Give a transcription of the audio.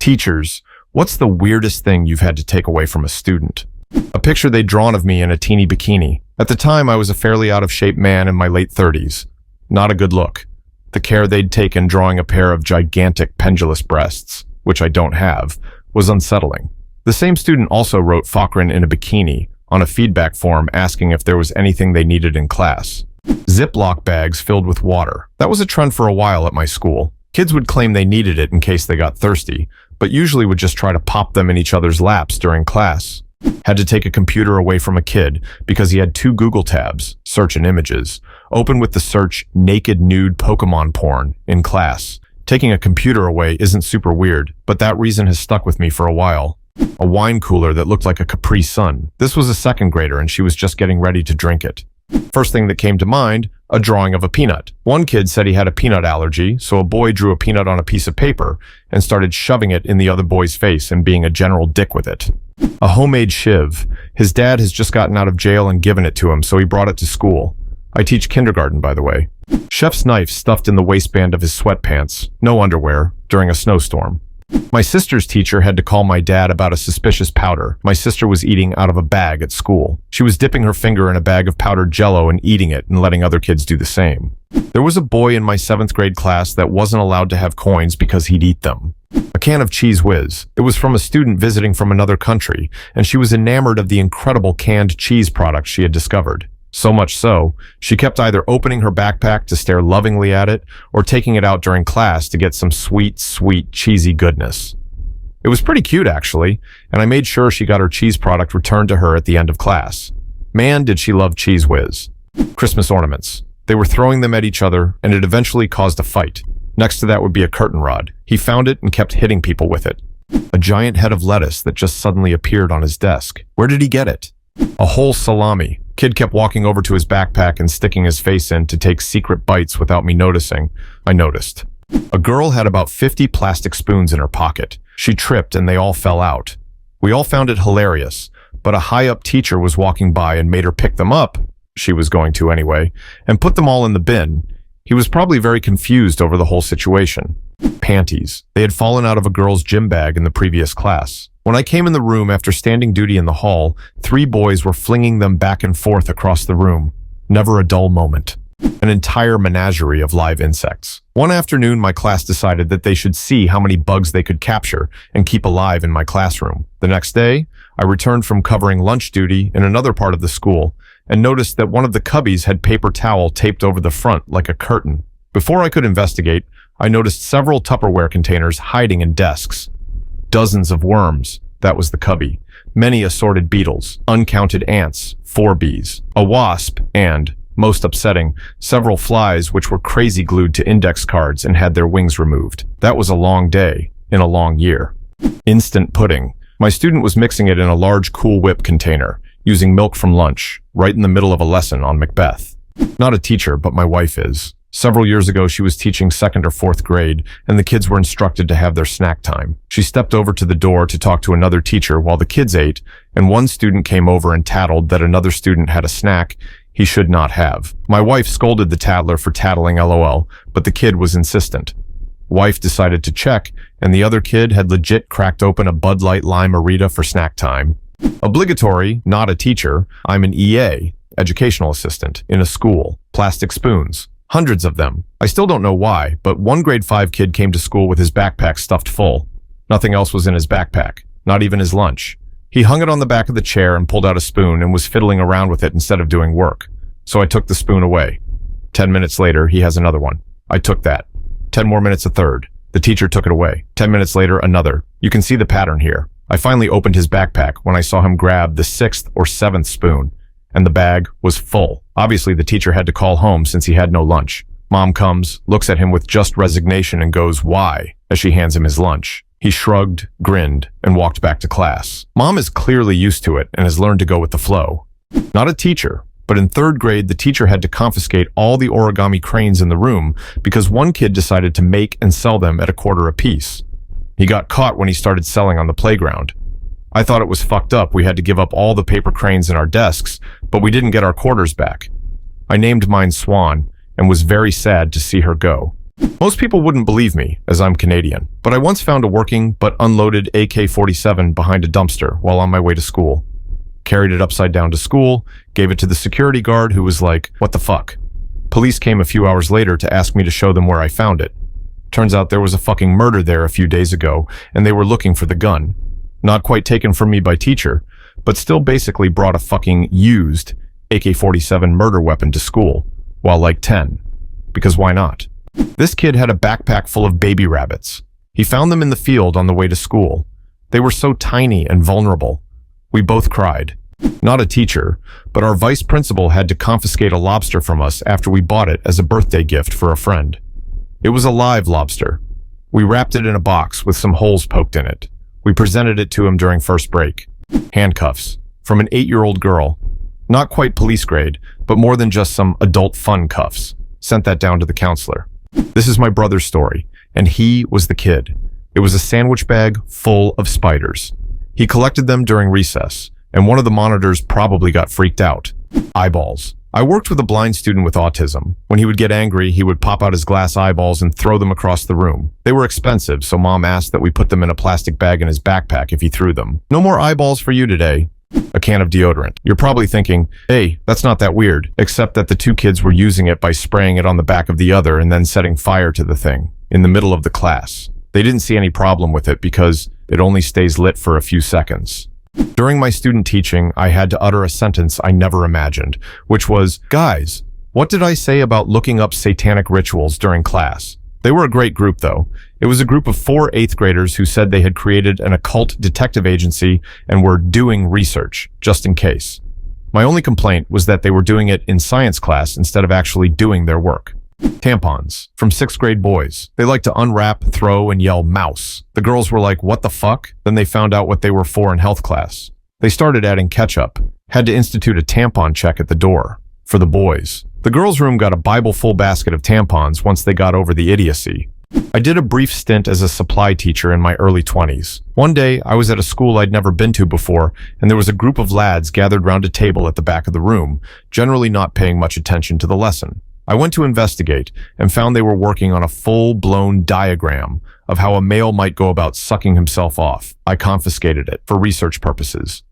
Teachers, what's the weirdest thing you've had to take away from a student? A picture they'd drawn of me in a teeny bikini. At the time, I was a fairly out-of-shape man in my late 30s. Not a good look. The care they'd taken drawing a pair of gigantic pendulous breasts, which I don't have, was unsettling. The same student also wrote Fakhrin in a bikini on a feedback form asking if there was anything they needed in class. Ziploc bags filled with water. That was a trend for a while at my school. Kids would claim they needed it in case they got thirsty, but usually would just try to pop them in each other's laps during class. Had to take a computer away from a kid because he had 2 Google tabs, search and images, open with the search naked nude Pokemon porn in class. Taking a computer away isn't super weird, but that reason has stuck with me for a while. A wine cooler that looked like a Capri Sun. This was a second grader and she was just getting ready to drink it. First thing that came to mind, a drawing of a peanut. One kid said he had a peanut allergy, so a boy drew a peanut on a piece of paper and started shoving it in the other boy's face and being a general dick with it. A homemade shiv. His dad has just gotten out of jail and given it to him, so he brought it to school. I teach kindergarten, by the way. Chef's knife stuffed in the waistband of his sweatpants, no underwear, during a snowstorm. My sister's teacher had to call my dad about a suspicious powder my sister was eating out of a bag at school. She was dipping her finger in a bag of powdered Jell-O and eating it and letting other kids do the same. There was a boy in my 7th grade class that wasn't allowed to have coins because he'd eat them. A can of Cheez Whiz. It was from a student visiting from another country, and she was enamored of the incredible canned cheese product she had discovered. So much so, she kept either opening her backpack to stare lovingly at it or taking it out during class to get some sweet, cheesy goodness. It was pretty cute, actually, and I made sure she got her cheese product returned to her at the end of class. Man, did she love Cheez Whiz. Christmas ornaments. They were throwing them at each other, and it eventually caused a fight. Next to that would be a curtain rod. He found it and kept hitting people with it. A giant head of lettuce that just suddenly appeared on his desk. Where did he get it? A whole salami. Kid kept walking over to his backpack and sticking his face in to take secret bites without me noticing. I noticed. A girl had about 50 plastic spoons in her pocket. She tripped and they all fell out. We all found it hilarious, but a high-up teacher was walking by and made her pick them up, she was going to anyway, and put them all in the bin. He was probably very confused over the whole situation. Panties. They had fallen out of a girl's gym bag in the previous class. When I came in the room after standing duty in the hall, 3 boys were flinging them back and forth across the room. Never a dull moment. An entire menagerie of live insects. One afternoon, my class decided that they should see how many bugs they could capture and keep alive in my classroom. The next day, I returned from covering lunch duty in another part of the school and noticed that one of the cubbies had paper towel taped over the front like a curtain. Before I could investigate, I noticed several Tupperware containers hiding in desks. Dozens of worms, that was the cubby. Many assorted beetles, uncounted ants, 4 bees, a wasp, and, most upsetting, several flies which were crazy glued to index cards and had their wings removed. That was a long day, in a long year. Instant pudding. My student was mixing it in a large Cool Whip container, using milk from lunch, right in the middle of a lesson on Macbeth. Not a teacher, but my wife is. Several years ago, she was teaching 2nd or 4th grade, and the kids were instructed to have their snack time. She stepped over to the door to talk to another teacher while the kids ate, and one student came over and tattled that another student had a snack he should not have. My wife scolded the tattler for tattling LOL, but the kid was insistent. Wife decided to check, and the other kid had legit cracked open a Bud Light Lime Marita for snack time. Obligatory, not a teacher, I'm an EA, educational assistant, in a school. Plastic spoons. Hundreds of them. I still don't know why, but one grade 5 kid came to school with his backpack stuffed full. Nothing else was in his backpack, not even his lunch. He hung it on the back of the chair and pulled out a spoon and was fiddling around with it instead of doing work. So I took the spoon away. 10 minutes later, he has another one. I took that. 10 more minutes, a third. The teacher took it away. 10 minutes later, another. You can see the pattern here. I finally opened his backpack when I saw him grab the 6th or 7th spoon, and the bag was full. Obviously, the teacher had to call home since he had no lunch. Mom comes, looks at him with just resignation and goes, "Why?" as she hands him his lunch. He shrugged, grinned, and walked back to class. Mom is clearly used to it and has learned to go with the flow. Not a teacher, but in 3rd grade, the teacher had to confiscate all the origami cranes in the room because one kid decided to make and sell them at $0.25 apiece. He got caught when he started selling on the playground. I thought it was fucked up we had to give up all the paper cranes in our desks, but we didn't get our quarters back. I named mine Swan and was very sad to see her go. Most people wouldn't believe me, as I'm Canadian, but I once found a working but unloaded AK-47 behind a dumpster while on my way to school. Carried it upside down to school, gave it to the security guard who was like, "What the fuck?" Police came a few hours later to ask me to show them where I found it. Turns out there was a fucking murder there a few days ago, and they were looking for the gun. Not quite taken from me by teacher, but still basically brought a fucking used AK-47 murder weapon to school, while like 10. Because why not? This kid had a backpack full of baby rabbits. He found them in the field on the way to school. They were so tiny and vulnerable. We both cried. Not a teacher, but our vice principal had to confiscate a lobster from us after we bought it as a birthday gift for a friend. It was a live lobster. We wrapped it in a box with some holes poked in it. We presented it to him during first break. Handcuffs. From an 8-year-old girl. Not quite police grade, but more than just some adult fun cuffs. Sent that down to the counselor. This is my brother's story, and he was the kid. It was a sandwich bag full of spiders. He collected them during recess, and one of the monitors probably got freaked out. Eyeballs. I worked with a blind student with autism. When he would get angry, he would pop out his glass eyeballs and throw them across the room. They were expensive, so Mom asked that we put them in a plastic bag in his backpack if he threw them. No more eyeballs for you today. A can of deodorant. You're probably thinking, hey, that's not that weird, except that the two kids were using it by spraying it on the back of the other and then setting fire to the thing in the middle of the class. They didn't see any problem with it because it only stays lit for a few seconds. During my student teaching, I had to utter a sentence I never imagined, which was, "Guys, what did I say about looking up satanic rituals during class?" They were a great group, though. It was a group of 4 8th graders who said they had created an occult detective agency and were doing research, just in case. My only complaint was that they were doing it in science class instead of actually doing their work. Tampons. From 6th grade boys. They like to unwrap, throw, and yell mouse. The girls were like, "What the fuck?" Then they found out what they were for in health class. They started adding ketchup. Had to institute a tampon check at the door. For the boys. The girls' room got a Bible-full basket of tampons once they got over the idiocy. I did a brief stint as a supply teacher in my early 20s. One day, I was at a school I'd never been to before, and there was a group of lads gathered round a table at the back of the room, generally not paying much attention to the lesson. I went to investigate and found they were working on a full-blown diagram of how a male might go about sucking himself off. I confiscated it for research purposes.